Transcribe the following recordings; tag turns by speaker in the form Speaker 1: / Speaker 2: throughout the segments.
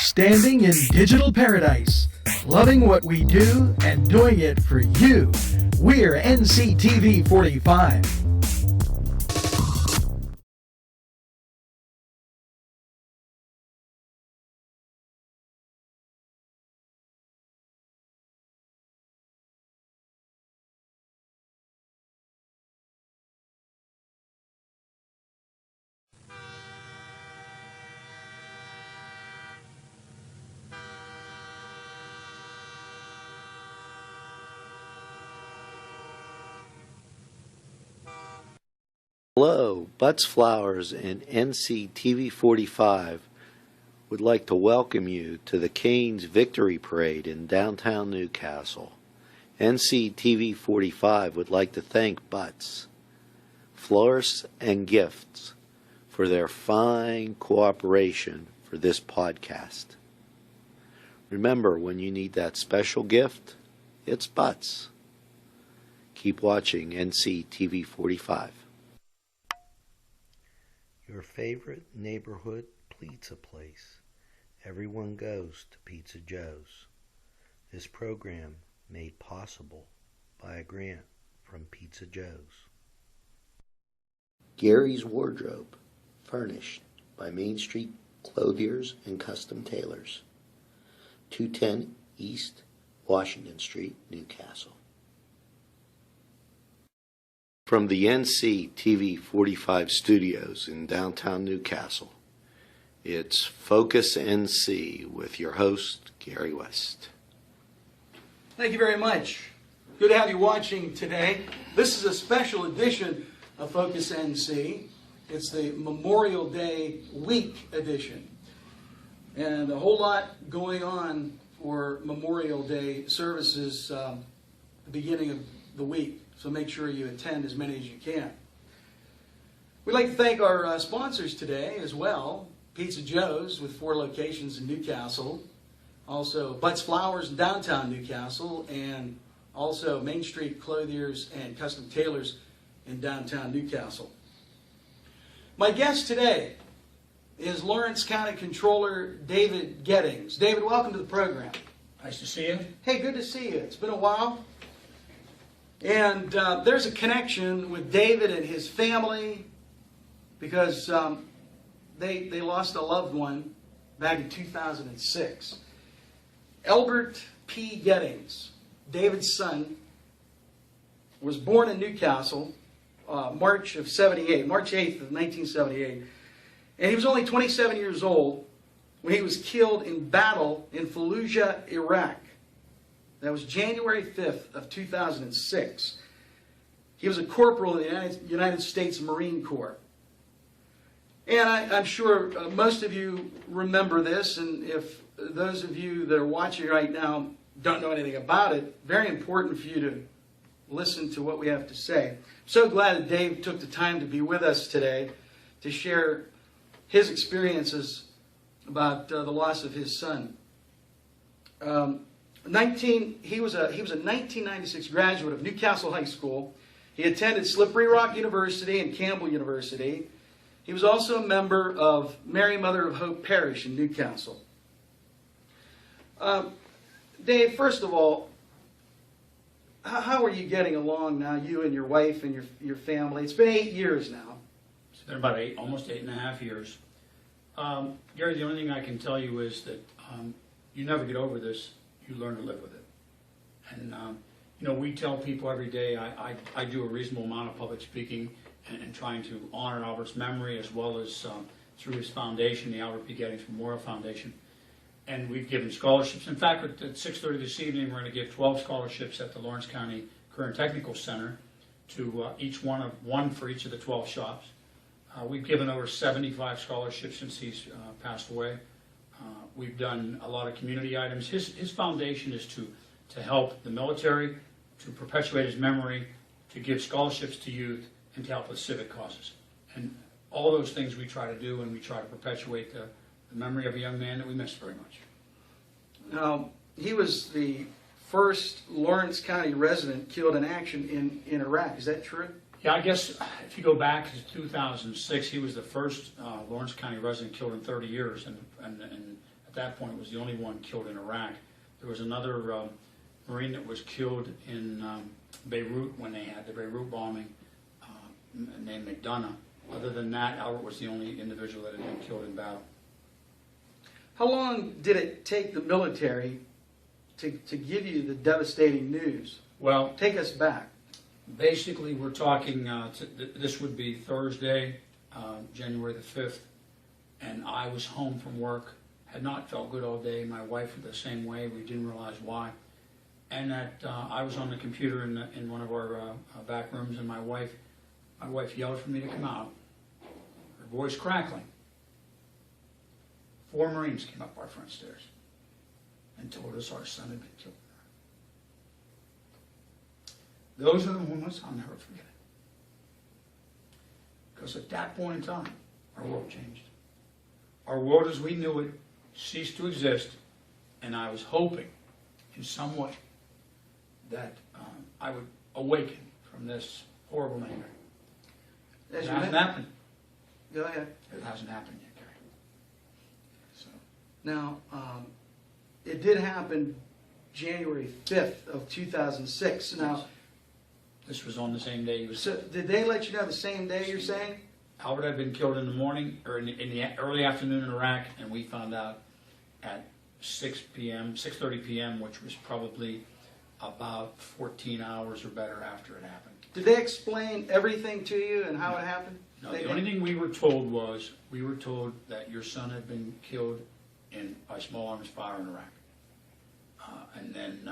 Speaker 1: Standing in digital paradise, loving what we do and doing it for you. We're NCTV 45.
Speaker 2: Hello, Butts Flowers and NCTV 45 would like to welcome you to the Canes Victory Parade in downtown Newcastle. NCTV 45 would like to thank Butts, Florists and Gifts for their fine cooperation for this podcast. Remember, when you need that special gift, it's Butts. Keep watching NCTV 45. Your favorite neighborhood pizza place. Everyone goes to Pizza Joe's. This program made possible by a grant from Pizza Joe's. Gary's Wardrobe, furnished by Main Street Clothiers and Custom Tailors, 210 East Washington Street, Newcastle. From the NCTV 45 studios in downtown Newcastle, it's Focus NC with your host, Gary West.
Speaker 3: Thank you very much. Good to have you watching today. This is a special edition of Focus NC. It's the Memorial Day week edition. And a whole lot going on for Memorial Day services the beginning of the week. So make sure you attend as many as you can. We'd like to thank our sponsors today as well. Pizza Joe's with 4 locations in Newcastle. Also Butts Flowers in downtown Newcastle. And also Main Street Clothiers and Custom Tailors in downtown Newcastle. My guest today is Lawrence County Controller David Gettings. David, welcome to the program.
Speaker 4: Nice to see you.
Speaker 3: Hey, good to see you. It's been a while. And there's a connection with David and his family because they lost a loved one back in 2006. Elbert P. Gettings, David's son, was born in Newcastle March 8th of 1978. And he was only 27 years old when he was killed in battle in Fallujah, Iraq. That was January 5th of 2006. He was a corporal in the United States Marine Corps. And I'm sure most of you remember this, and if those of you that are watching right now don't know anything about it, very important for you to listen to what we have to say. So glad that Dave took the time to be with us today to share his experiences about the loss of his son. He was a 1996 graduate of Newcastle High School. He attended Slippery Rock University and Campbell University. He was also a member of Mary Mother of Hope Parish in Newcastle. Dave, first of all, how are you getting along now, you and your wife and your family? It's been 8 years now.
Speaker 4: It's been about almost 8.5 years. Gary, the only thing I can tell you is that you never get over this. You learn to live with it. And, we tell people every day, I do a reasonable amount of public speaking and trying to honor Albert's memory as well as through his foundation, the Albert P. Gettings Memorial Foundation. And we've given scholarships. In fact, at 6:30 this evening, we're going to give 12 scholarships at the Lawrence County Career and Technical Center to one for each of the 12 shops. We've given over 75 scholarships since he's passed away. We've done a lot of community items. His foundation is to help the military, to perpetuate his memory, to give scholarships to youth, and to help with civic causes. And all those things we try to do, and we try to perpetuate the memory of a young man that we miss very much.
Speaker 3: Now, he was the first Lawrence County resident killed in action in Iraq. Is that true?
Speaker 4: Yeah, I guess if you go back to 2006, he was the first Lawrence County resident killed in 30 years, and at that point was the only one killed in Iraq. There was another Marine that was killed in Beirut when they had the Beirut bombing, named McDonough. Other than that, Albert was the only individual that had been killed in battle.
Speaker 3: How long did it take the military to give you the devastating news?
Speaker 4: Well,
Speaker 3: Take us back.
Speaker 4: basically, we're talking, this would be Thursday, January the 5th, and I was home from work, had not felt good all day. My wife was the same way. We didn't realize why. And that I was on the computer in one of our back rooms, and my wife yelled for me to come out, her voice crackling. 4 Marines came up our front stairs and told us our son had been killed. Those are the moments I'll never forget. Because at that point in time, our world changed. Our world as we knew it ceased to exist, and I was hoping in some way that I would awaken from this horrible nightmare.
Speaker 3: As
Speaker 4: It
Speaker 3: you
Speaker 4: hasn't
Speaker 3: men-
Speaker 4: happened.
Speaker 3: Go ahead.
Speaker 4: It hasn't happened yet, Gary. So,
Speaker 3: Now, it did happen January 5th of 2006. Now,
Speaker 4: this was on the same day he was.
Speaker 3: so did they let you know the same day, you're saying?
Speaker 4: Albert had been killed in the morning, or in the early afternoon in Iraq, and we found out at 6 p.m., 6:30 p.m., which was probably about 14 hours or better after it happened.
Speaker 3: Did they explain everything to you and how it happened?
Speaker 4: No,
Speaker 3: They
Speaker 4: the only
Speaker 3: didn't?
Speaker 4: thing we were told was, we were told that your son had been killed by small arms fire in Iraq. And then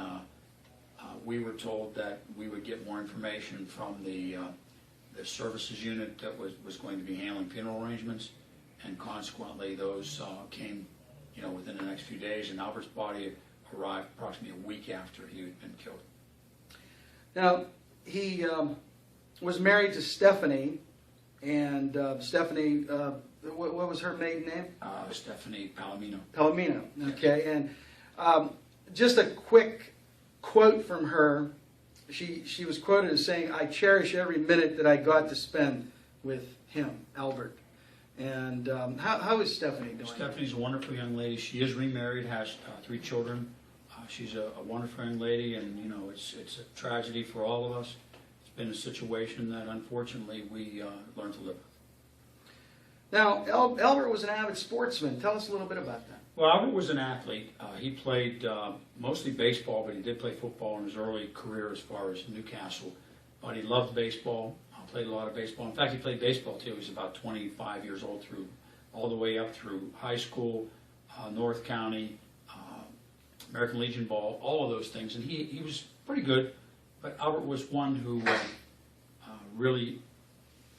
Speaker 4: we were told that we would get more information from the services unit that was going to be handling funeral arrangements, and consequently those came, within the next few days, and Albert's body arrived approximately a week after he had been killed.
Speaker 3: Now, he was married to Stephanie, and Stephanie, what was her maiden name?
Speaker 4: Stephanie Palomino.
Speaker 3: Palomino. Okay, and just a quick quote from her. She was quoted as saying, "I cherish every minute that I got to spend with him, Albert." And how is Stephanie doing?
Speaker 4: Stephanie's a wonderful young lady. She is remarried, has 3 children. She's a wonderful young lady, and it's a tragedy for all of us. It's been a situation that unfortunately we learned to live with.
Speaker 3: Now, Albert was an avid sportsman. Tell us a little bit about that.
Speaker 4: Well, Albert was an athlete. He played mostly baseball, but he did play football in his early career as far as Newcastle. But he loved baseball, played a lot of baseball. In fact, he played baseball till he was about 25 years old, all the way up through high school, North County, American Legion ball, all of those things. And he was pretty good, but Albert was one who really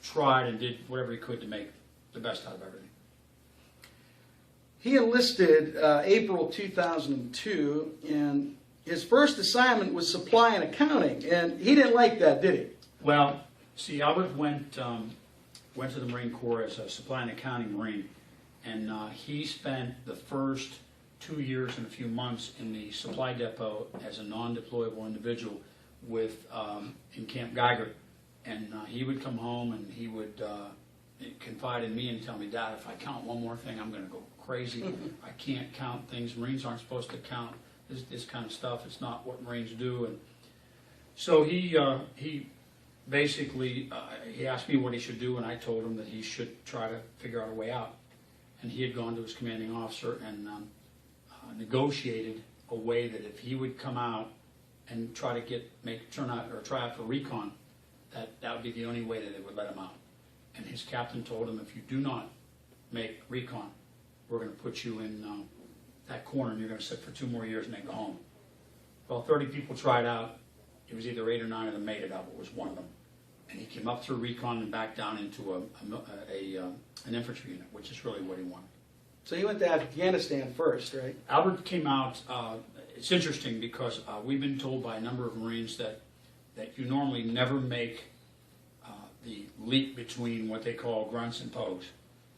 Speaker 4: tried and did whatever he could to make the best out of everything.
Speaker 3: He enlisted April 2002, and his first assignment was supply and accounting, and he didn't like that, did he?
Speaker 4: Well, see, Albert went to the Marine Corps as a supply and accounting Marine, and he spent the first 2 years and a few months in the supply depot as a non-deployable individual in Camp Geiger, and he would come home and he would confide in me and tell me, "Dad, if I count one more thing, I'm going to go crazy. I can't count things. Marines aren't supposed to count this kind of stuff. It's not what Marines do." And so he basically he asked me what he should do, and I told him that he should try to figure out a way out. And he had gone to his commanding officer and negotiated a way that if he would come out and try out for recon, that would be the only way that they would let him out. And his captain told him, "If you do not make recon, we're going to put you in that corner, and you're going to sit for 2 more years and then go home." Well, 30 people tried out. It was either 8 or 9 of them made it. Albert was one of them. And he came up through recon and back down into an infantry unit, which is really what he wanted.
Speaker 3: So he went to Afghanistan first, right?
Speaker 4: Albert came out, it's interesting because we've been told by a number of Marines that you normally never make the leap between what they call grunts and pogues.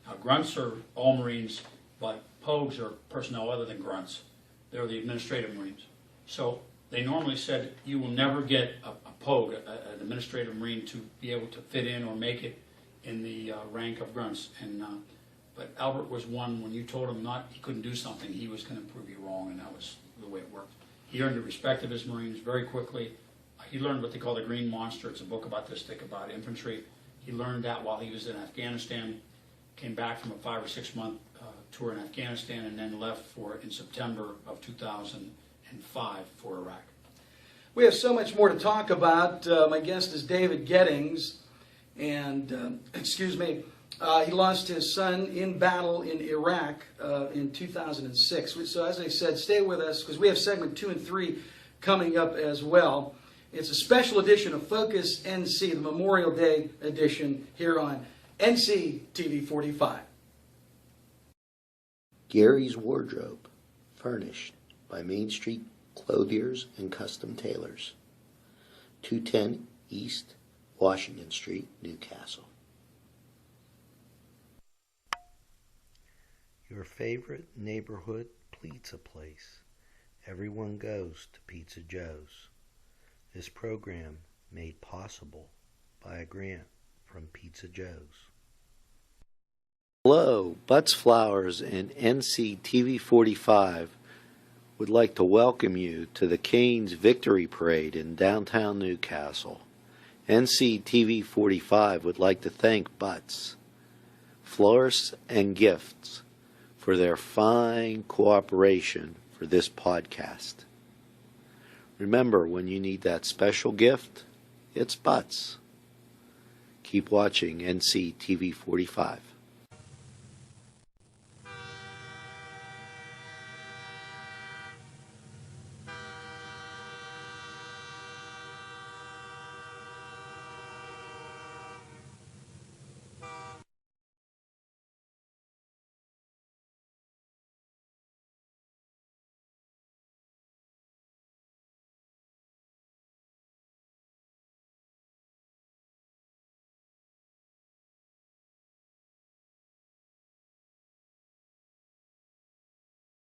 Speaker 4: Now, grunts are all Marines, but pogues are personnel other than grunts. They're the administrative Marines. So they normally said you will never get a pogue, an administrative Marine, to be able to fit in or make it in the rank of grunts. And But Albert was one, when you told him he couldn't do something, he was going to prove you wrong, and that was the way it worked. He earned the respect of his Marines very quickly. He learned what they call the Green Monster. It's a book about this thick about infantry. He learned that while he was in Afghanistan, came back from a 5 or 6 month tour in Afghanistan, and then left in September of 2005 for Iraq.
Speaker 3: We have so much more to talk about. My guest is David Gettings, and he lost his son in battle in Iraq in 2006. So as I said, stay with us because we have segment 2 and 3 coming up as well. It's a special edition of Focus NC, the Memorial Day edition, here on NC TV 45.
Speaker 2: Gary's Wardrobe, furnished by Main Street Clothiers and Custom Tailors, 210 East Washington Street, Newcastle. Your favorite neighborhood pizza place. Everyone goes to Pizza Joe's. This program made possible by a grant from Pizza Joe's. Hello, Butts Flowers and NC TV 45 would like to welcome you to the Canes Victory Parade in downtown Newcastle. NC TV 45 would like to thank Butts, Florists and Gifts for their fine cooperation for this podcast. Remember, when you need that special gift, it's Butts. Keep watching NC TV 45.